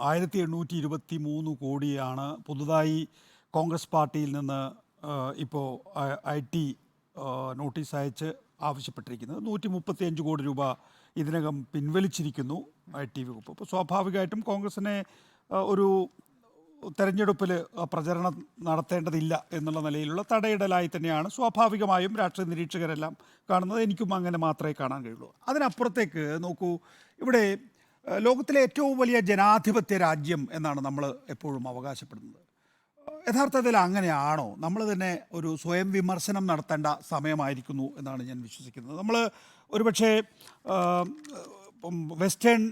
1823 കോടിയാണ് പുതുതായി കോൺഗ്രസ് പാർട്ടിയിൽ നിന്ന് ഇപ്പോൾ IT നോട്ടീസ് അയച്ച് ആവശ്യപ്പെട്ടിരിക്കുന്നത്. 135 കോടി രൂപ ഇതിനകം പിൻവലിച്ചിരിക്കുന്നു IT വകുപ്പ്. അപ്പോൾ സ്വാഭാവികമായിട്ടും കോൺഗ്രസിനെ ഒരു തെരഞ്ഞെടുപ്പിൽ പ്രചരണം നടത്തേണ്ടതില്ല എന്നുള്ള നിലയിലുള്ള തടയിടലായി തന്നെയാണ് സ്വാഭാവികമായും രാഷ്ട്രീയ നിരീക്ഷകരെല്ലാം കാണുന്നത്. എനിക്കും അങ്ങനെ മാത്രമേ കാണാൻ കഴിയുള്ളൂ. അതിനപ്പുറത്തേക്ക് നോക്കൂ, ഇവിടെ ലോകത്തിലെ ഏറ്റവും വലിയ ജനാധിപത്യ രാജ്യം എന്നാണ് നമ്മൾ എപ്പോഴും അവകാശപ്പെടുന്നത്. യഥാർത്ഥത്തിൽ അങ്ങനെയാണോ? നമ്മൾ തന്നെ ഒരു സ്വയം വിമർശനം നടത്തേണ്ട സമയമായിരിക്കുന്നു എന്നാണ് ഞാൻ വിശ്വസിക്കുന്നത്. നമ്മൾ ഒരുപക്ഷെ വെസ്റ്റേൺ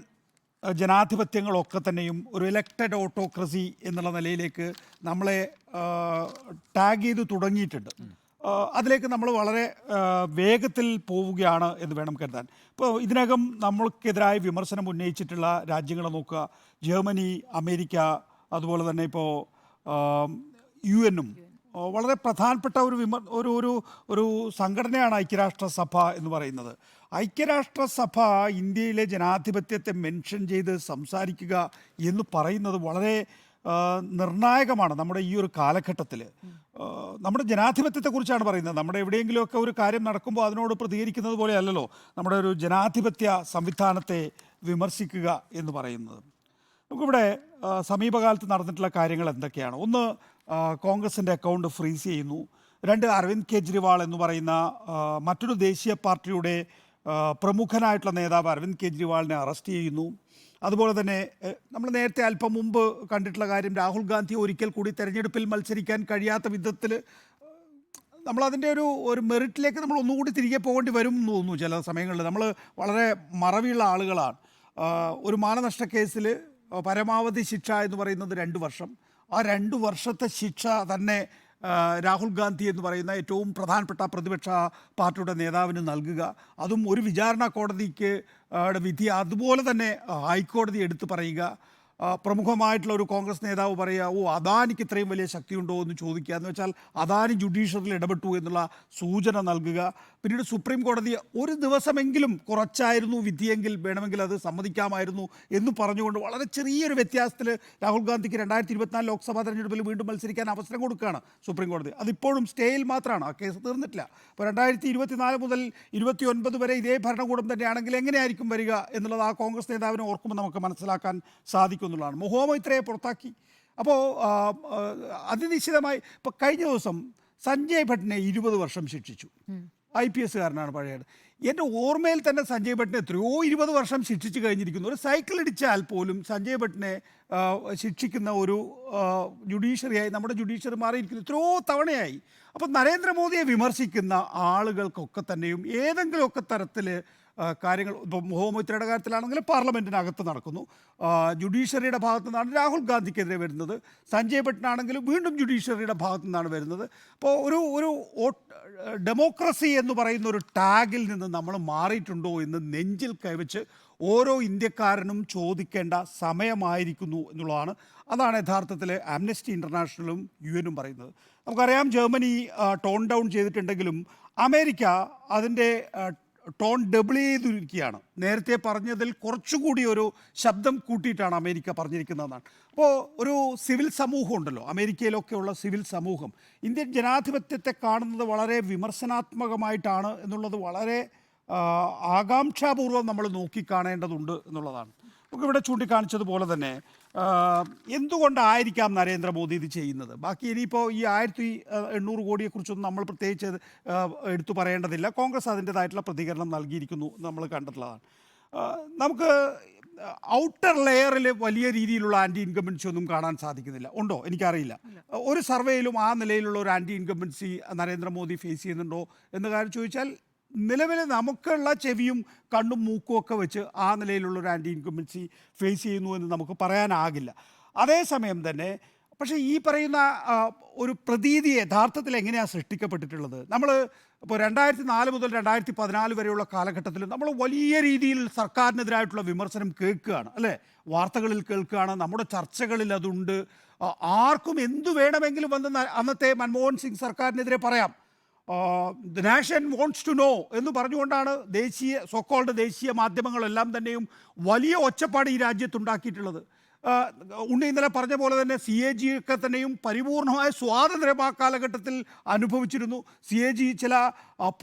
ജനാധിപത്യങ്ങളൊക്കെ തന്നെയും ഒരു ഇലക്റ്റഡ് ഓട്ടോക്രസി എന്നുള്ള നിലയിലേക്ക് നമ്മളെ ടാഗ് ചെയ്ത് തുടങ്ങിയിട്ടുണ്ട്. അതിലേക്ക് നമ്മൾ വളരെ വേഗത്തിൽ പോവുകയാണ് എന്ന് വേണം കരുതാൻ. ഇപ്പോൾ ഇതിനകം നമ്മൾക്കെതിരായി വിമർശനം ഉന്നയിച്ചിട്ടുള്ള രാജ്യങ്ങളെ നോക്കുക. ജർമ്മനി, അമേരിക്ക, അതുപോലെ തന്നെ ഇപ്പോൾ UN വളരെ പ്രധാനപ്പെട്ട ഒരു സംഘടനയാണ് ഐക്യരാഷ്ട്രസഭ എന്ന് പറയുന്നത്. ഐക്യരാഷ്ട്രസഭ ഇന്ത്യയിലെ ജനാധിപത്യത്തെ മെൻഷൻ ചെയ്ത് സംസാരിക്കുക എന്ന് പറയുന്നത് വളരെ നിർണായകമാണ് നമ്മുടെ ഈ ഒരു കാലഘട്ടത്തിൽ. നമ്മുടെ ജനാധിപത്യത്തെക്കുറിച്ചാണ് പറയുന്നത്. നമ്മുടെ എവിടെയെങ്കിലുമൊക്കെ ഒരു കാര്യം നടക്കുമ്പോൾ അതിനോട് പ്രതികരിക്കുന്നത് പോലെ അല്ലല്ലോ നമ്മുടെ ഒരു ജനാധിപത്യ സംവിധാനത്തെ വിമർശിക്കുക എന്ന് പറയുന്നത്. നമുക്കിവിടെ സമീപകാലത്ത് നടന്നിട്ടുള്ള കാര്യങ്ങൾ എന്തൊക്കെയാണ്? ഒന്ന്, കോൺഗ്രസിൻ്റെ അക്കൗണ്ട് ഫ്രീസ് ചെയ്യുന്നു. 2, അരവിന്ദ് കെജ്രിവാൾ എന്ന് പറയുന്ന മറ്റൊരു ദേശീയ പാർട്ടിയുടെ പ്രമുഖനായിട്ടുള്ള നേതാവ് അരവിന്ദ് കെജ്രിവാളിനെ അറസ്റ്റ് ചെയ്യുന്നു. അതുപോലെ തന്നെ നമ്മൾ നേരത്തെ അല്പം മുമ്പ് കണ്ടിട്ടുള്ള കാര്യം, രാഹുൽ ഗാന്ധി ഒരിക്കൽ കൂടി തെരഞ്ഞെടുപ്പിൽ മത്സരിക്കാൻ കഴിയാത്ത വിധത്തിൽ നമ്മളതിൻ്റെ ഒരു മെറിറ്റിലേക്ക് നമ്മൾ ഒന്നുകൂടി തിരികെ പോകേണ്ടി വരും എന്ന് തോന്നുന്നു. ചില സമയങ്ങളിൽ നമ്മൾ വളരെ മറവിയുള്ള ആളുകളാണ്. ഒരു മാനനഷ്ട കേസിൽ പരമാവധി ശിക്ഷ എന്ന് പറയുന്നത് 2 വർഷം. ആ 2 വർഷത്തെ ശിക്ഷ തന്നെ രാഹുൽ ഗാന്ധി എന്ന് പറയുന്ന ഏറ്റവും പ്രധാനപ്പെട്ട പ്രതിപക്ഷ പാർട്ടിയുടെ നേതാവിന് നൽകുക, അതും ഒരു വിചാരണ കോടതിക്ക് വിധി അതുപോലെ തന്നെ ഹൈക്കോടതി എടുത്തു പറയുക. പ്രമുഖമായിട്ടുള്ള ഒരു കോൺഗ്രസ് നേതാവ് പറയുക, അദാനിക്ക് ഇത്രയും വലിയ ശക്തിയുണ്ടോ എന്ന് ചോദിക്കുക. എന്ന് വെച്ചാൽ അദാനി ജുഡീഷ്യറിൽ ഇടപെട്ടു എന്നുള്ള സൂചന നൽകുക. പിന്നീട് സുപ്രീം കോടതി ഒരു ദിവസമെങ്കിലും കുറച്ചായിരുന്നു വിധിയെങ്കിൽ വേണമെങ്കിൽ അത് സമ്മതിക്കാമായിരുന്നു എന്ന് പറഞ്ഞുകൊണ്ട് വളരെ ചെറിയൊരു വ്യത്യാസത്തിൽ രാഹുൽ ഗാന്ധിക്ക് 2024 ലോക്സഭാ തെരഞ്ഞെടുപ്പിൽ വീണ്ടും മത്സരിക്കാൻ അവസരം കൊടുക്കുകയാണ് സുപ്രീം കോടതി. അതിപ്പോഴും സ്റ്റേയിൽ മാത്രമാണ്, ആ കേസ് തീർന്നിട്ടില്ല. അപ്പോൾ 2024 മുതൽ 2029 വരെ ഇതേ ഭരണകൂടം തന്നെയാണെങ്കിൽ എങ്ങനെയായിരിക്കും വരിക എന്നുള്ളത് ആ കോൺഗ്രസ് നേതാവിനെ ഓർക്കുമ്പോൾ നമുക്ക് മനസ്സിലാക്കാൻ സാധിക്കും എന്നുള്ളതാണ്. മൊഹോമ ഇത്രയെ പുറത്താക്കി. അപ്പോൾ അതിനിശ്ചിതമായി ഇപ്പോൾ കഴിഞ്ഞ ദിവസം സഞ്ജയ് ഭട്ടിനെ 20 വർഷം ശിക്ഷിച്ചു. IPS കാരനാണ് പഴയത്. എൻ്റെ ഓർമ്മയിൽ തന്നെ സഞ്ജയ് ഭട്ടിനെ എത്രയോ 20 വർഷം ശിക്ഷിച്ച് കഴിഞ്ഞിരിക്കുന്നു. ഒരു സൈക്കിൾ ഇടിച്ചാൽ പോലും സഞ്ജയ് ഭട്ടിനെ ശിക്ഷിക്കുന്ന ഒരു ജുഡീഷ്യറിയായി നമ്മുടെ ജുഡീഷ്യറി മാറിയിരിക്കുന്നു എത്രയോ തവണയായി. അപ്പം നരേന്ദ്രമോദിയെ വിമർശിക്കുന്ന ആളുകൾക്കൊക്കെ തന്നെയും ഏതെങ്കിലുമൊക്കെ തരത്തിൽ കാര്യങ്ങൾ, ഇപ്പോൾ മുഹമ്മദിയുടെ കാര്യത്തിലാണെങ്കിൽ പാർലമെൻറ്റിനകത്ത് നടക്കുന്നു, ജുഡീഷ്യറിയുടെ ഭാഗത്തു നിന്നാണ് രാഹുൽ ഗാന്ധിക്കെതിരെ വരുന്നത്. സഞ്ജയ് ഭട്ടിനാണെങ്കിലും വീണ്ടും ജുഡീഷ്യറിയുടെ ഭാഗത്തു നിന്നാണ് വരുന്നത്. അപ്പോൾ ഒരു ഡെമോക്രസി എന്ന് പറയുന്ന ഒരു ടാഗിൽ നിന്ന് നമ്മൾ മാറിയിട്ടുണ്ടോ എന്ന് നെഞ്ചിൽ കൈവച്ച് ഓരോ ഇന്ത്യക്കാരനും ചോദിക്കേണ്ട സമയമായിരിക്കുന്നു എന്നുള്ളതാണ്. അതാണ് യഥാർത്ഥത്തിൽ ആംനസ്റ്റി ഇൻ്റർനാഷണലും UN പറയുന്നത്. നമുക്കറിയാം, ജർമ്മനി ടോൺ ഡൗൺ ചെയ്തിട്ടുണ്ടെങ്കിലും അമേരിക്ക അതിൻ്റെ ടോൺ ഡബിൾ ചെയ്തിരിക്കുകയാണ്. നേരത്തെ പറഞ്ഞതിൽ കുറച്ചുകൂടി ഒരു ശബ്ദം കൂട്ടിയിട്ടാണ് അമേരിക്ക പറഞ്ഞിരിക്കുന്നതെന്നാണ്. അപ്പോൾ ഒരു സിവിൽ സമൂഹം ഉണ്ടല്ലോ, അമേരിക്കയിലൊക്കെയുള്ള സിവിൽ സമൂഹം ഇന്ത്യൻ ജനാധിപത്യത്തെ കാണുന്നത് വളരെ വിമർശനാത്മകമായിട്ടാണ് എന്നുള്ളത് വളരെ ആകാംക്ഷാപൂർവ്വം നമ്മൾ നോക്കിക്കാണേണ്ടതുണ്ട് എന്നുള്ളതാണ്. നമുക്കിവിടെ ചൂണ്ടിക്കാണിച്ചതുപോലെ തന്നെ എന്തുകൊണ്ടായിരിക്കാം നരേന്ദ്രമോദി ഇത് ചെയ്യുന്നത്? ബാക്കി ഇനിയിപ്പോൾ ഈ 1800 കോടിയെക്കുറിച്ചൊന്നും നമ്മൾ പ്രത്യേകിച്ച് എടുത്തു പറയേണ്ടതില്ല. കോൺഗ്രസ് അതിൻ്റേതായിട്ടുള്ള പ്രതികരണം നൽകിയിരിക്കുന്നു നമ്മൾ കണ്ടിട്ടുള്ളതാണ്. നമുക്ക് ഔട്ടർ ലെയറിൽ വലിയ രീതിയിലുള്ള ആൻറ്റി ഇൻകംബൻസി ഒന്നും കാണാൻ സാധിക്കുന്നില്ല. ഉണ്ടോ? എനിക്കറിയില്ല. ഒരു സർവേയിലും ആ നിലയിലുള്ള ഒരു ആൻറ്റി ഇൻകംബൻസി നരേന്ദ്രമോദി ഫേസ് ചെയ്യുന്നുണ്ടോ എന്ന കാര്യം ചോദിച്ചാൽ നിലവിൽ നമുക്കുള്ള ചെവിയും കണ്ണും മൂക്കും ഒക്കെ വെച്ച് ആ നിലയിലുള്ളൊരു ആൻറ്റി ഇൻകംബൻസി ഫേസ് ചെയ്യുന്നു എന്ന് നമുക്ക് പറയാനാകില്ല. അതേസമയം തന്നെ പക്ഷേ ഈ പറയുന്ന ഒരു പ്രതീതി യഥാർത്ഥത്തിൽ എങ്ങനെയാണ് സൃഷ്ടിക്കപ്പെട്ടിട്ടുള്ളത്? നമ്മൾ ഇപ്പോൾ 2004 മുതൽ 2014 വരെയുള്ള കാലഘട്ടത്തിൽ നമ്മൾ വലിയ രീതിയിൽ സർക്കാരിനെതിരായിട്ടുള്ള വിമർശനം കേൾക്കുകയാണ്, അല്ലേ? വാർത്തകളിൽ കേൾക്കുകയാണ്, നമ്മുടെ ചർച്ചകളിൽ അതുണ്ട്. ആർക്കും എന്തു വേണമെങ്കിലും വന്ന് അന്നത്തെ മൻമോഹൻ സിംഗ് സർക്കാരിനെതിരെ പറയാം. The nation wants to know എന്ന് പറഞ്ഞുകൊണ്ടാണ് ദേശീയ മാധ്യമങ്ങളെല്ലാം തന്നെയും വലിയ ഒച്ചപ്പാട് ഈ രാജ്യത്തുണ്ടാക്കിയിട്ടുള്ളത്. ഉണ്ണി ഇന്നലെ പറഞ്ഞ പോലെ തന്നെ CAG ഒക്കെ തന്നെയും പരിപൂർണമായ സ്വാതന്ത്ര്യം ആ കാലഘട്ടത്തിൽ അനുഭവിച്ചിരുന്നു. CAG ചില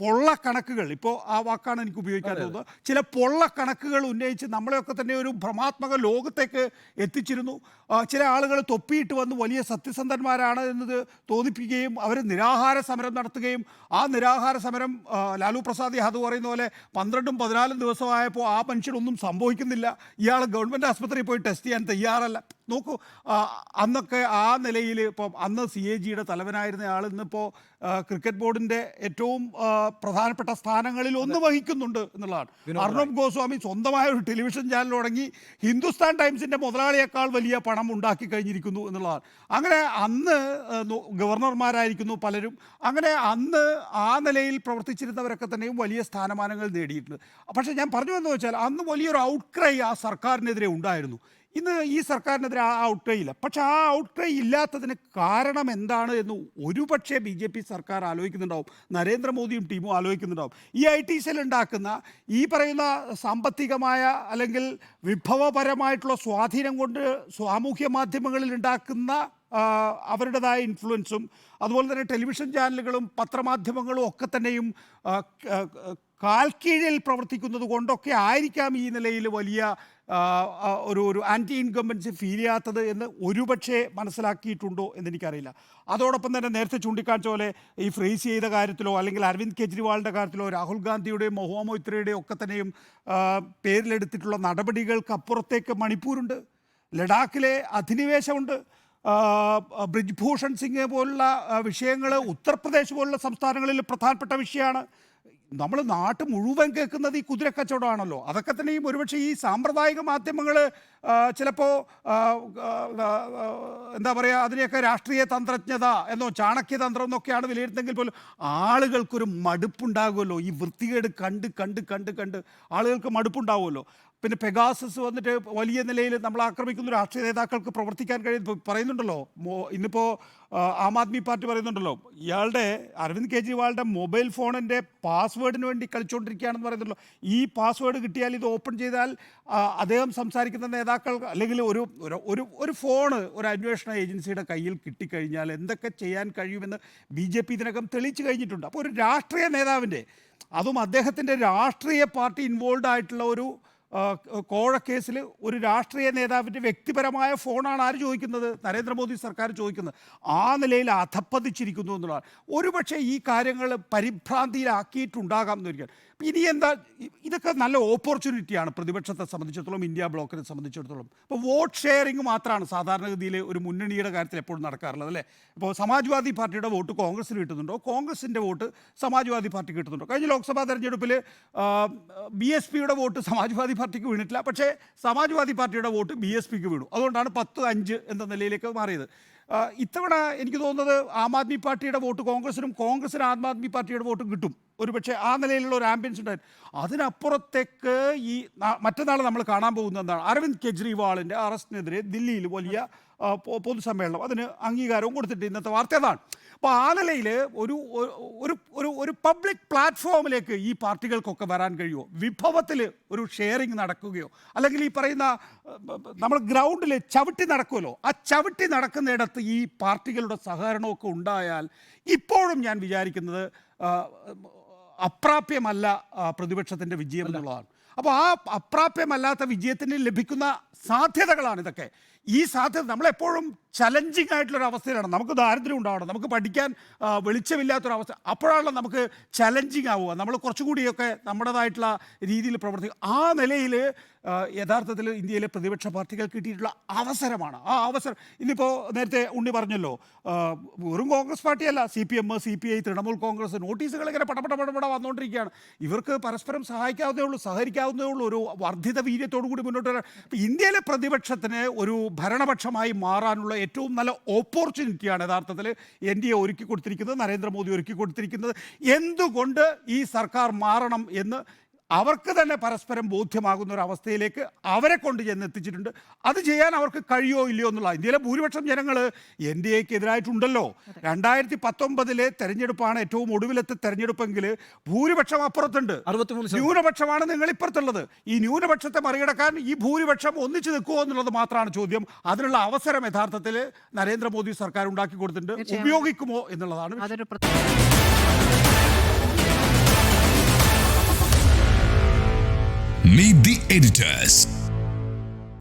പൊള്ളക്കണക്കുകൾ, ഇപ്പോൾ ആ വാക്കാണ് എനിക്ക് ഉപയോഗിക്കാൻ തോന്നുന്നത്, ചില പൊള്ളക്കണക്കുകൾ ഉന്നയിച്ച് നമ്മളെയൊക്കെ തന്നെ ഒരു ഭ്രമാത്മക ലോകത്തേക്ക് എത്തിച്ചിരുന്നു. ചില ആളുകൾ തൊപ്പിയിട്ട് വന്ന് വലിയ സത്യസന്ധന്മാരാണ് എന്നത് തോന്നിപ്പിക്കുകയും അവർ നിരാഹാര സമരം നടത്തുകയും ആ നിരാഹാര സമരം ലാലു പ്രസാദ് യാദവ് പറയുന്ന പോലെ 12-14 ദിവസമായപ്പോൾ ആ മനുഷ്യനൊന്നും സംഭവിക്കുന്നില്ല, ഇയാൾ ഗവൺമെൻറ് ആസ്പത്രിയിൽ പോയി ടെസ്റ്റ് ചെയ്യാൻ തയ്യാറല്ല. നോക്കൂ, അന്നൊക്കെ ആ നിലയിൽ ഇപ്പം അന്ന് CAGയുടെ തലവനായിരുന്ന ആൾ ഇന്നിപ്പോൾ ക്രിക്കറ്റ് ബോർഡിൻ്റെ ഏറ്റവും പ്രധാനപ്പെട്ട സ്ഥാനങ്ങളിൽ ഒന്ന് വഹിക്കുന്നുണ്ട് എന്നുള്ളതാണ്. അർണബ് ഗോസ്വാമി സ്വന്തമായ ഒരു ടെലിവിഷൻ ചാനൽ തുടങ്ങി ഹിന്ദുസ്ഥാൻ ടൈംസിൻ്റെ മുതലാളിയേക്കാൾ വലിയ പണം ഉണ്ടാക്കി കഴിഞ്ഞിരിക്കുന്നു എന്നുള്ളതാണ്. അങ്ങനെ അന്ന് ഗവർണർമാരായിരിക്കുന്നു പലരും. അങ്ങനെ അന്ന് ആ നിലയിൽ പ്രവർത്തിച്ചിരുന്നവരൊക്കെ തന്നെയും വലിയ സ്ഥാനമാനങ്ങൾ നേടിയിട്ടുണ്ട്. പക്ഷേ ഞാൻ പറഞ്ഞു എന്ന് വെച്ചാൽ അന്ന് വലിയൊരു ഔട്ട്ക്രൈ ആ സർക്കാരിനെതിരെ ഉണ്ടായിരുന്നു. ഇന്ന് ഈ സർക്കാരിനെതിരെ ആ ഔട്ട്ക്രൈ ഇല്ല. പക്ഷെ ആ ഔട്ട്ക്രൈ ഇല്ലാത്തതിന് കാരണം എന്താണ് എന്ന് ഒരുപക്ഷെ BJP സർക്കാർ ആലോചിക്കുന്നുണ്ടാവും, നരേന്ദ്രമോദിയും ടീമും ആലോചിക്കുന്നുണ്ടാവും. ഈ IT സെൽ ഉണ്ടാക്കുന്ന ഈ പറയുന്ന സാമ്പത്തികമായ അല്ലെങ്കിൽ വിഭവപരമായിട്ടുള്ള സ്വാധീനം കൊണ്ട് സാമൂഹ്യ മാധ്യമങ്ങളിൽ ഉണ്ടാക്കുന്ന അവരുടേതായ ഇൻഫ്ലുവൻസും അതുപോലെ തന്നെ ടെലിവിഷൻ ചാനലുകളും പത്രമാധ്യമങ്ങളും ഒക്കെ തന്നെയും കാൽക്കീഴിൽ പ്രവർത്തിക്കുന്നത് കൊണ്ടൊക്കെ ആയിരിക്കാം ഈ നിലയിൽ വലിയ ഒരു ആൻറ്റി ഇൻകംബൻസി ഫീൽ ചെയ്യാത്തത് എന്ന് ഒരുപക്ഷെ മനസ്സിലാക്കിയിട്ടുണ്ടോ എന്നെനിക്കറിയില്ല. അതോടൊപ്പം തന്നെ നേരത്തെ ചൂണ്ടിക്കാണിച്ച പോലെ ഈ ഫ്രീസ് ചെയ്ത കാര്യത്തിലോ അല്ലെങ്കിൽ അരവിന്ദ് കെജ്രിവാളിൻ്റെ കാര്യത്തിലോ രാഹുൽ ഗാന്ധിയുടെയും മഹുവ മൊയ്ത്രയുടെയും ഒക്കെ തന്നെയും പേരിലെടുത്തിട്ടുള്ള നടപടികൾക്കപ്പുറത്തേക്ക് മണിപ്പൂരുണ്ട്, ലഡാക്കിലെ അധിനിവേശമുണ്ട്, ബ്രിജ് ഭൂഷൺ സിംഗ് പോലുള്ള വിഷയങ്ങൾ ഉത്തർപ്രദേശ് പോലുള്ള സംസ്ഥാനങ്ങളിൽ പ്രധാനപ്പെട്ട വിഷയമാണ്. നമ്മൾ നാട്ട് മുഴുവൻ കേൾക്കുന്നത് ഈ കുതിരക്കച്ചവടമാണല്ലോ. അതൊക്കെ തന്നെയും ഒരുപക്ഷെ ഈ സാമ്പ്രദായിക മാധ്യമങ്ങൾ ചിലപ്പോൾ എന്താ പറയുക, അതിനെയൊക്കെ രാഷ്ട്രീയ തന്ത്രജ്ഞത എന്നോ ചാണക്യതന്ത്രം എന്നൊക്കെയാണ് വിലയിരുത്തെങ്കിൽ പോലും ആളുകൾക്കൊരു മടുപ്പുണ്ടാകുമല്ലോ. ഈ വൃത്തികേട് കണ്ട് കണ്ട് കണ്ട് കണ്ട് ആളുകൾക്ക് മടുപ്പുണ്ടാവുമല്ലോ. പിന്നെ പെഗാസസ് വന്നിട്ട് വലിയ നിലയിൽ നമ്മൾ ആക്രമിക്കുന്ന രാഷ്ട്രീയ നേതാക്കൾക്ക് പ്രവർത്തിക്കാൻ കഴിയും പറയുന്നുണ്ടല്ലോ. ഇന്നിപ്പോൾ ആം ആദ്മി പാർട്ടി പറയുന്നുണ്ടല്ലോ, ഇയാളുടെ അരവിന്ദ് കെജ്രിവാളിൻ്റെ മൊബൈൽ ഫോണിൻ്റെ പാസ്വേഡിന് വേണ്ടി കളിച്ചുകൊണ്ടിരിക്കുകയാണെന്ന് പറയുന്നുണ്ടല്ലോ. ഈ പാസ്വേഡ് കിട്ടിയാൽ ഇത് ഓപ്പൺ ചെയ്താൽ അദ്ദേഹം സംസാരിക്കുന്ന നേതാക്കൾ അല്ലെങ്കിൽ ഒരു ഫോണ് ഒരു അന്വേഷണ ഏജൻസിയുടെ കയ്യിൽ കിട്ടിക്കഴിഞ്ഞാൽ എന്തൊക്കെ ചെയ്യാൻ കഴിയുമെന്ന് BJP ഇതിനകം തെളിയിച്ചു കഴിഞ്ഞിട്ടുണ്ട്. അപ്പോൾ ഒരു രാഷ്ട്രീയ നേതാവിൻ്റെ, അതും അദ്ദേഹത്തിൻ്റെ രാഷ്ട്രീയ പാർട്ടി ഇൻവോൾവ് ആയിട്ടുള്ള ഒരു കോഴക്കേസിൽ ഒരു രാഷ്ട്രീയ നേതാവിൻ്റെ വ്യക്തിപരമായ ഫോണാണ് ആര് ചോദിക്കുന്നത്? നരേന്ദ്രമോദി സർക്കാർ ചോദിക്കുന്നത്. ആ നിലയിൽ അധപ്പതിച്ചിരിക്കുന്നു എന്നുള്ളതാണ്. ഒരുപക്ഷെ ഈ കാര്യങ്ങൾ പരിഭ്രാന്തിയിലാക്കിയിട്ടുണ്ടാകാം എന്നൊരിക്കൽ. ഇനി എന്താ, ഇതൊക്കെ നല്ല ഓപ്പർച്യൂണിറ്റിയാണ് പ്രതിപക്ഷത്തെ സംബന്ധിച്ചിടത്തോളം, ഇന്ത്യ ബ്ലോക്കിനെ സംബന്ധിച്ചിടത്തോളം. ഇപ്പോൾ വോട്ട് ഷെയറിങ് മാത്രമാണ് സാധാരണഗതിയിൽ ഒരു മുന്നണിയുടെ കാര്യത്തിൽ എപ്പോഴും നടക്കാറുള്ളത് അല്ലേ. ഇപ്പോൾ സമാജ്വാദി പാർട്ടിയുടെ വോട്ട് കോൺഗ്രസിന് കിട്ടുന്നുണ്ടോ, കോൺഗ്രസിൻ്റെ വോട്ട് സമാജ്വാദി പാർട്ടിക്ക് കിട്ടുന്നുണ്ടോ? കഴിഞ്ഞ ലോക്സഭാ തെരഞ്ഞെടുപ്പിൽ BSPയുടെ വോട്ട് സമാജ്വാദി പാർട്ടിക്ക് വീണിട്ടില്ല, പക്ഷേ സമാജ്വാദി പാർട്ടിയുടെ വോട്ട് BSPക്ക് വീണു. അതുകൊണ്ടാണ് 10-5 എന്ന നിലയിലേക്ക് മാറിയത്. ഇത്തവണ എനിക്ക് തോന്നുന്നത് ആം ആദ്മി പാർട്ടിയുടെ വോട്ട് കോൺഗ്രസിനും കോൺഗ്രസിന് ആം ആദ്മി പാർട്ടിയുടെ വോട്ടും കിട്ടും. ഒരുപക്ഷെ ആ നിലയിലുള്ള ഒരു ആംബിയൻസ് ഉണ്ടായിരുന്നു. അതിനപ്പുറത്തേക്ക് ഈ മറ്റന്നാൾ നമ്മൾ കാണാൻ പോകുന്നത് എന്താണ്? അരവിന്ദ് കെജ്രിവാളിൻ്റെ അറസ്റ്റിനെതിരെ ദില്ലിയിൽ വലിയ പൊതുസമ്മേളനം, അതിന് അംഗീകാരവും കൊടുത്തിട്ട് ഇന്നത്തെ വാർത്ത അതാണ്. അപ്പോൾ ആ നിലയിൽ ഒരു പബ്ലിക് പ്ലാറ്റ്ഫോമിലേക്ക് ഈ പാർട്ടികൾക്കൊക്കെ വരാൻ കഴിയുമോ? വിഭവത്തിൽ ഒരു ഷെയറിങ് നടക്കുകയോ അല്ലെങ്കിൽ ഈ പറയുന്ന നമ്മൾ ഗ്രൗണ്ടിൽ ചവിട്ടി നടക്കുമല്ലോ, ആ ചവിട്ടി നടക്കുന്നിടത്ത് ഈ പാർട്ടികളുടെ സഹകരണമൊക്കെ ഉണ്ടായാൽ ഇപ്പോഴും ഞാൻ വിചാരിക്കുന്നത് അപ്രാപ്യമല്ല പ്രതിപക്ഷത്തിൻ്റെ വിജയം എന്നുള്ളതാണ്. അപ്പോൾ ആ അപ്രാപ്യമല്ലാത്ത വിജയത്തിന് ലഭിക്കുന്ന സാധ്യതകളാണ് ഇതൊക്കെ. ഈ സാധ്യത നമ്മളെപ്പോഴും ചലഞ്ചിങ് ആയിട്ടുള്ളൊരവസ്ഥയിലാണ്. നമുക്ക് ദാരിദ്ര്യം ഉണ്ടാവണം, നമുക്ക് പഠിക്കാൻ വെളിച്ചമില്ലാത്തൊരവസ്ഥ, അപ്പോഴാണല്ലോ നമുക്ക് ചലഞ്ചിങ് ആവുക, നമ്മൾ കുറച്ചുകൂടിയൊക്കെ നമ്മുടേതായിട്ടുള്ള രീതിയിൽ പ്രവർത്തിക്കുക. ആ നിലയിൽ യഥാർത്ഥത്തിൽ ഇന്ത്യയിലെ പ്രതിപക്ഷ പാർട്ടികൾ കിട്ടിയിട്ടുള്ള അവസരമാണ്. ആ അവസരം ഇന്നിപ്പോൾ നേരത്തെ ഉണ്ണി പറഞ്ഞല്ലോ, വെറും കോൺഗ്രസ് പാർട്ടിയല്ല, CPM, CPI, തൃണമൂൽ കോൺഗ്രസ് നോട്ടീസുകൾ ഇങ്ങനെ പടപട വന്നുകൊണ്ടിരിക്കുകയാണ്. ഇവർക്ക് പരസ്പരം സഹായിക്കാവുന്നേ ഉള്ളൂ, സഹകരിക്കാവുന്നേ ഉള്ളൂ, ഒരു വർദ്ധിത വീര്യത്തോടു കൂടി മുന്നോട്ട് വരാൻ. ഇന്ത്യയിലെ പ്രതിപക്ഷത്തിന് ഒരു ഭരണപക്ഷമായി മാറാനുള്ള ഏറ്റവും നല്ല ഓപ്പർച്യൂണിറ്റിയാണ് യഥാർത്ഥത്തിൽ NDA ഒരുക്കി കൊടുത്തിരിക്കുന്നത്, നരേന്ദ്രമോദി ഒരുക്കി കൊടുത്തിരിക്കുന്നത്. എന്തുകൊണ്ട് ഈ സർക്കാർ മാറണം എന്ന് അവർക്ക് തന്നെ പരസ്പരം ബോധ്യമാകുന്ന ഒരു അവസ്ഥയിലേക്ക് അവരെ കൊണ്ട് ചെന്നെത്തിച്ചിട്ടുണ്ട്. അത് ചെയ്യാൻ അവർക്ക് കഴിയോ ഇല്ലയോ എന്നുള്ള ഇന്ത്യയിലെ ഭൂരിപക്ഷം ജനങ്ങൾ NDAക്ക് എതിരായിട്ടുണ്ടല്ലോ. 2019 തെരഞ്ഞെടുപ്പാണ് ഏറ്റവും ഒടുവിലത്തെ തെരഞ്ഞെടുപ്പെങ്കിൽ ഭൂരിപക്ഷം അപ്പുറത്തുണ്ട്, 63%. ന്യൂനപക്ഷമാണ് നിങ്ങൾ ഇപ്പുറത്തുള്ളത്. ഈ ന്യൂനപക്ഷത്തെ മറികടക്കാൻ ഈ ഭൂരിപക്ഷം ഒന്നിച്ചു നിൽക്കുമോ എന്നുള്ളത് മാത്രമാണ് ചോദ്യം. അതിനുള്ള അവസരം യഥാർത്ഥത്തിൽ നരേന്ദ്രമോദി സർക്കാർ ഉണ്ടാക്കി കൊടുത്തിട്ടുണ്ട്. ഉപയോഗിക്കുമോ എന്നുള്ളതാണ് Meet the editors.